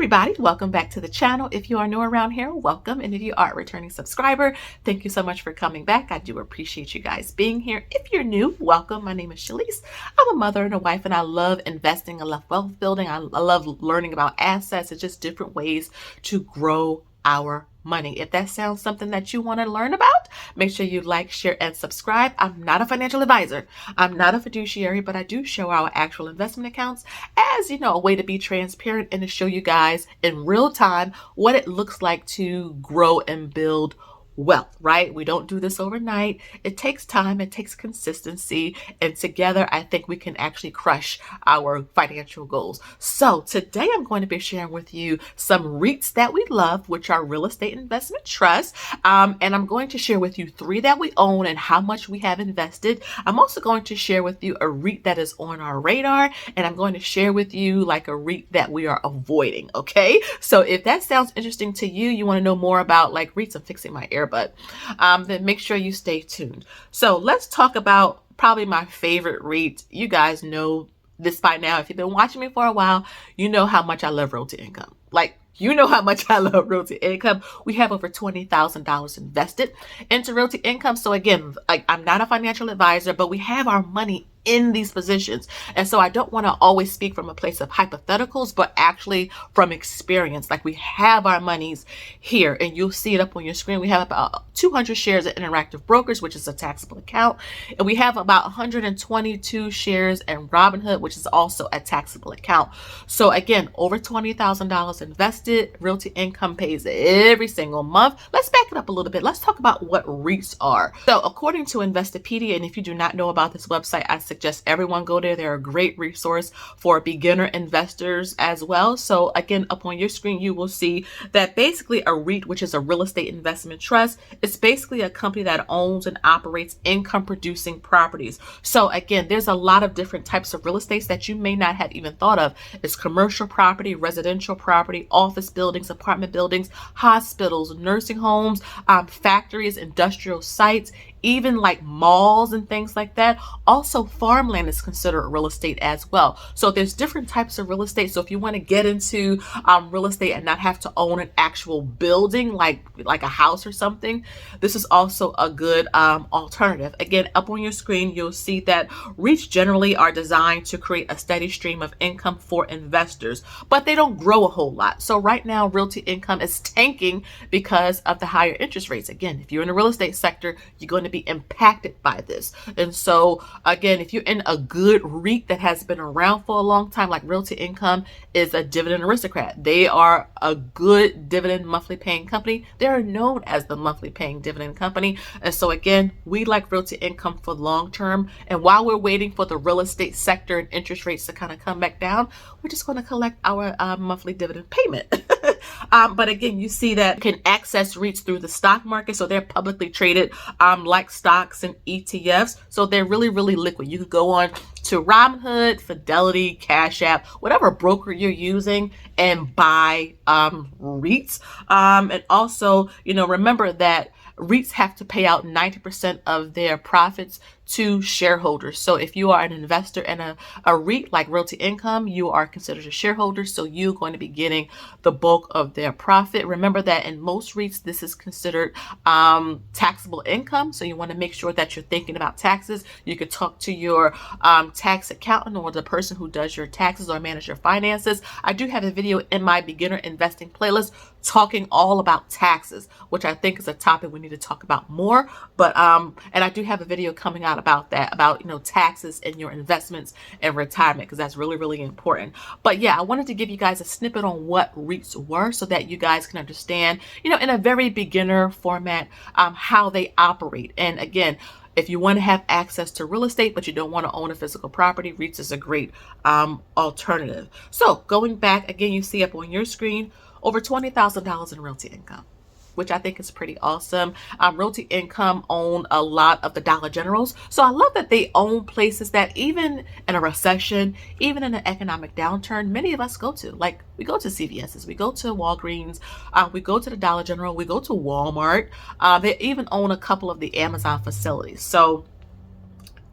everybody, welcome back to the channel. If you are new around here, welcome. And if you are a returning subscriber, thank you so much for coming back. I do appreciate you guys being here. If you're new, welcome. My name is Shalise. I'm a mother and a wife, and I love investing. I love wealth building. I love learning about assets and just different ways to grow our money. If that sounds something that you want to learn about, make sure you like, share, and subscribe. I'm not a financial advisor. I'm not a fiduciary, but I do show our actual investment accounts as, a way to be transparent and to show you guys in real time what it looks like to grow and build wealth, right? We don't do this overnight. It takes time, it takes consistency, and together I think we can actually crush our financial goals. So today I'm going to be sharing with you some REITs that we love, which are real estate investment trusts. And I'm going to share with you 3 that we own and how much we have invested. I'm also going to share with you a REIT that is on our radar, and I'm going to share with you like a REIT that we are avoiding. Okay. So if that sounds interesting to you, you want to know more about like REITs, I'm fixing my earbud. Then make sure you stay tuned. So let's talk about probably my favorite REIT. You guys know this by now. If you've been watching me for a while, you know how much I love Realty Income. You know how much I love Realty Income. We have over $20,000 invested into Realty Income. So again, I'm not a financial advisor, but we have our money in these positions. And so I don't want to always speak from a place of hypotheticals, but actually from experience. Like we have our monies here, and you'll see it up on your screen. We have about 200 shares at Interactive Brokers, which is a taxable account. And we have about 122 shares in Robinhood, which is also a taxable account. So again, over $20,000 invested. Realty Income pays every single month. Let's back it up a little bit. Let's talk about what REITs are. So according to Investopedia, and if you do not know about this website, I suggest everyone go there. They're a great resource for beginner investors as well. So again, up on your screen, you will see that basically a REIT, which is a real estate investment trust, it's basically a company that owns and operates income producing properties. So again, there's a lot of different types of real estates that you may not have even thought of. It's commercial property, residential property, office buildings, apartment buildings, hospitals, nursing homes, factories, industrial sites, even like malls and things like that. Also, farmland is considered real estate as well. So there's different types of real estate. So if you want to get into real estate and not have to own an actual building like a house or something, this is also a good alternative. Again, up on your screen, you'll see that REITs generally are designed to create a steady stream of income for investors, but they don't grow a whole lot. So right now, Realty Income is tanking because of the higher interest rates. Again, if you're in the real estate sector, you're going to be impacted by this. And so again, if you're in a good REIT that has been around for a long time, like Realty Income is a dividend aristocrat. They are a good dividend monthly paying company. They are known as the monthly paying dividend company. And so again, we like Realty Income for long term. And while we're waiting for the real estate sector and interest rates to kind of come back down, we're just going to collect our monthly dividend payment. But again, you see that you can access REITs through the stock market. So they're publicly traded like stocks and ETFs. So they're really, really liquid. You could go on to Robinhood, Fidelity, Cash App, whatever broker you're using, and buy REITs. And also, remember that REITs have to pay out 90% of their profits to shareholders. So if you are an investor in a REIT like Realty Income, you are considered a shareholder. So you're going to be getting the bulk of their profit. Remember that in most REITs, this is considered taxable income. So you want to make sure that you're thinking about taxes. You could talk to your tax accountant or the person who does your taxes or manage your finances. I do have a video in my beginner investing playlist talking all about taxes, which I think is a topic we need to talk about more. But and I do have a video coming out about that, about taxes and your investments and retirement, because that's really, really important. But yeah, I wanted to give you guys a snippet on what REITs were so that you guys can understand, in a very beginner format, how they operate. And again, if you want to have access to real estate, but you don't want to own a physical property, REITs is a great alternative. So going back again, you see up on your screen, over $20,000 in Realty Income, which I think is pretty awesome. Realty Income own a lot of the Dollar Generals. So I love that they own places that even in a recession, even in an economic downturn, many of us go to. Like we go to CVS's, we go to Walgreens, we go to the Dollar General, we go to Walmart. They even own a couple of the Amazon facilities. So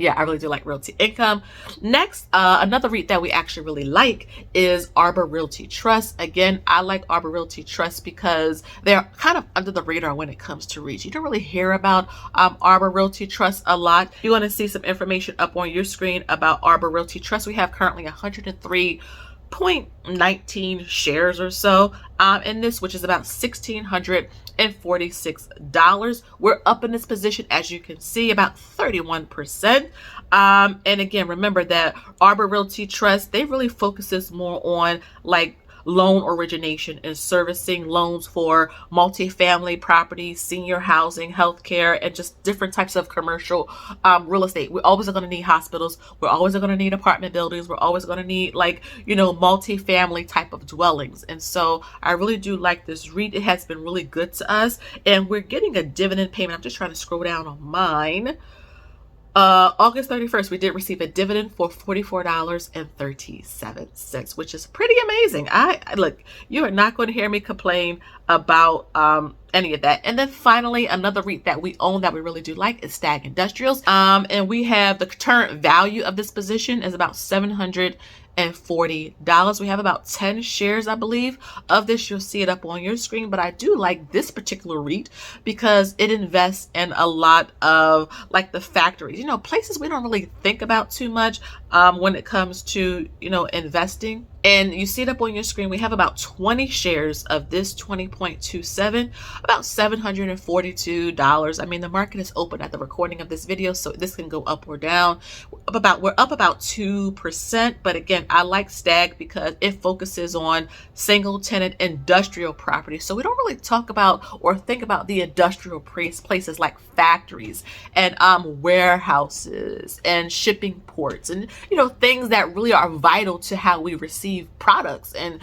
Yeah, I really do like Realty Income. Next, another REIT that we actually really like is Arbor Realty Trust. Again, I like Arbor Realty Trust because they're kind of under the radar when it comes to REITs. You don't really hear about Arbor Realty Trust a lot. You want to see some information up on your screen about Arbor Realty Trust. We have currently 103.19 shares or so in this, which is about $1,646. We're up in this position, as you can see, about 31%. And again, remember that Arbor Realty Trust, they really focuses more on like loan origination and servicing loans for multifamily properties, senior housing, healthcare, and just different types of commercial real estate. We're always going to need hospitals. We're always going to need apartment buildings. We're always going to need multifamily type of dwellings. And so I really do like this REIT. It has been really good to us, and we're getting a dividend payment. I'm just trying to scroll down on mine. August 31st, we did receive a dividend for $44.37, which is pretty amazing. I look, you are not going to hear me complain about any of that. And then finally, another REIT that we own that we really do like is Stag Industrials. And we have the current value of this position is about $740. We have about 10 shares, I believe, of this. You'll see it up on your screen, but I do like this particular REIT because it invests in a lot of like the factories, places we don't really think about too much when it comes to, investing. And you see it up on your screen. We have about 20 shares of this 20.27, about $742. I mean, the market is open at the recording of this video, so this can go up or down. We're up about 2%. But again, I like Stag because it focuses on single tenant industrial property. So we don't really talk about or think about the industrial places like factories and warehouses and shipping ports and things that really are vital to how we receive products and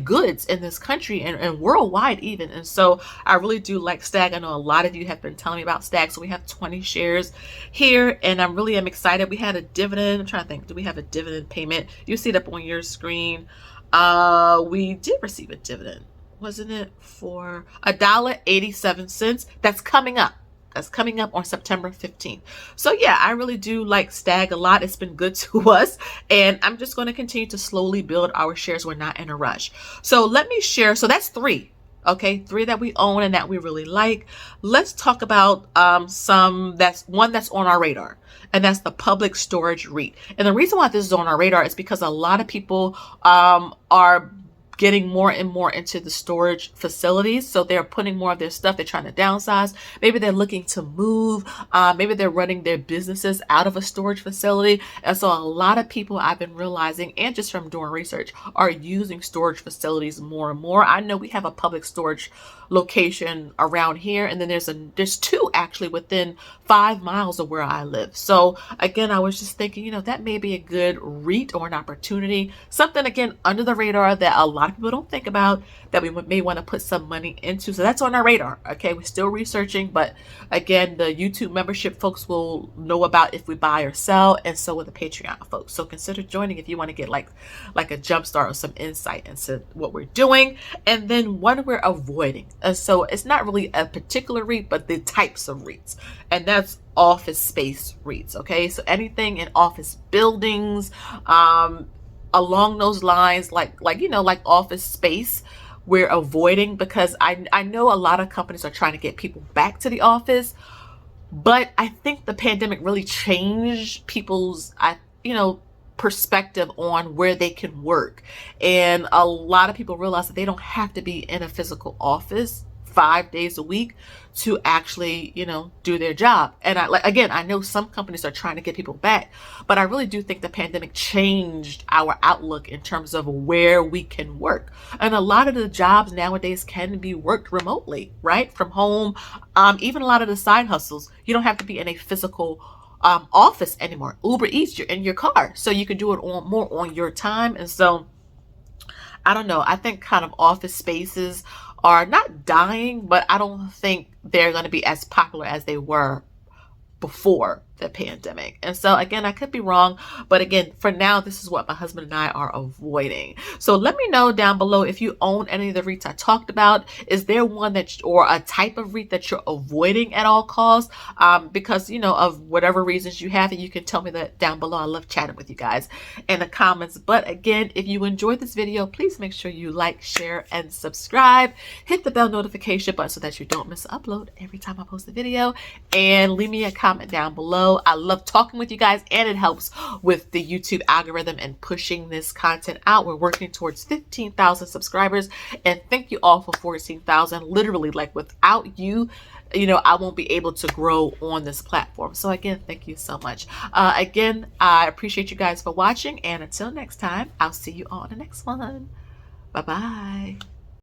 goods in this country and worldwide even. And so I really do like Stag. I know a lot of you have been telling me about Stag. So we have 20 shares here, and I really am excited. We had a dividend. I'm trying to think, do we have a dividend payment? You see it up on your screen. We did receive a dividend, wasn't it, for $1.87? That's coming up. That's coming up on September 15th. So yeah, I really do like Stag a lot. It's been good to us, and I'm just going to continue to slowly build our shares. We're not in a rush. So let me share. So that's three. Okay, three that we own and that we really like. Let's talk about one that's on our radar, and that's the Public Storage REIT. And the reason why this is on our radar is because a lot of people are getting more and more into the storage facilities. So they're putting more of their stuff. They're trying to downsize. Maybe they're looking to move. Maybe they're running their businesses out of a storage facility. And so a lot of people, I've been realizing, and just from doing research, are using storage facilities more and more. I know we have a public storage location around here, and then there's two actually within 5 miles of where I live. So again, I was just thinking, that may be a good REIT or an opportunity, something again under the radar that a lot of people don't think about, that we may want to put some money into. So that's on our radar. Okay, we're still researching, but again, the YouTube membership folks will know about if we buy or sell, and so will the Patreon folks. So consider joining if you want to get like a jump start or some insight into what we're doing, and then what we're avoiding. So it's not really a particular REIT, but the types of REITs, and that's office space REITs. Okay, so anything in office buildings, along those lines, like office space, we're avoiding, because I know a lot of companies are trying to get people back to the office, but I think the pandemic really changed people's perspective on where they can work. And a lot of people realize that they don't have to be in a physical office 5 days a week to actually, do their job. And I know some companies are trying to get people back, but I really do think the pandemic changed our outlook in terms of where we can work. And a lot of the jobs nowadays can be worked remotely, right? From home. Even a lot of the side hustles, you don't have to be in a physical office anymore. Uber Eats, you're in your car, so you can do it more on your time. And so I don't know, I think kind of office spaces are not dying, but I don't think they're going to be as popular as they were before the pandemic. And so again, I could be wrong, but again, for now, this is what my husband and I are avoiding. So let me know down below if you own any of the REITs I talked about. Is there one that, or a type of REIT that you're avoiding at all costs? Because, you know, of whatever reasons you have it, you can tell me that down below. I love chatting with you guys in the comments. But again, if you enjoyed this video, please make sure you like, share, and subscribe. Hit the bell notification button so that you don't miss an upload every time I post a video. And leave me a comment down below. I love talking with you guys, and it helps with the YouTube algorithm and pushing this content out. We're working towards 15,000 subscribers, and thank you all for 14,000. Literally, like, without you, you know, I won't be able to grow on this platform. So again, thank you so much. Again, I appreciate you guys for watching, and until next time, I'll see you all in the next one. Bye-bye.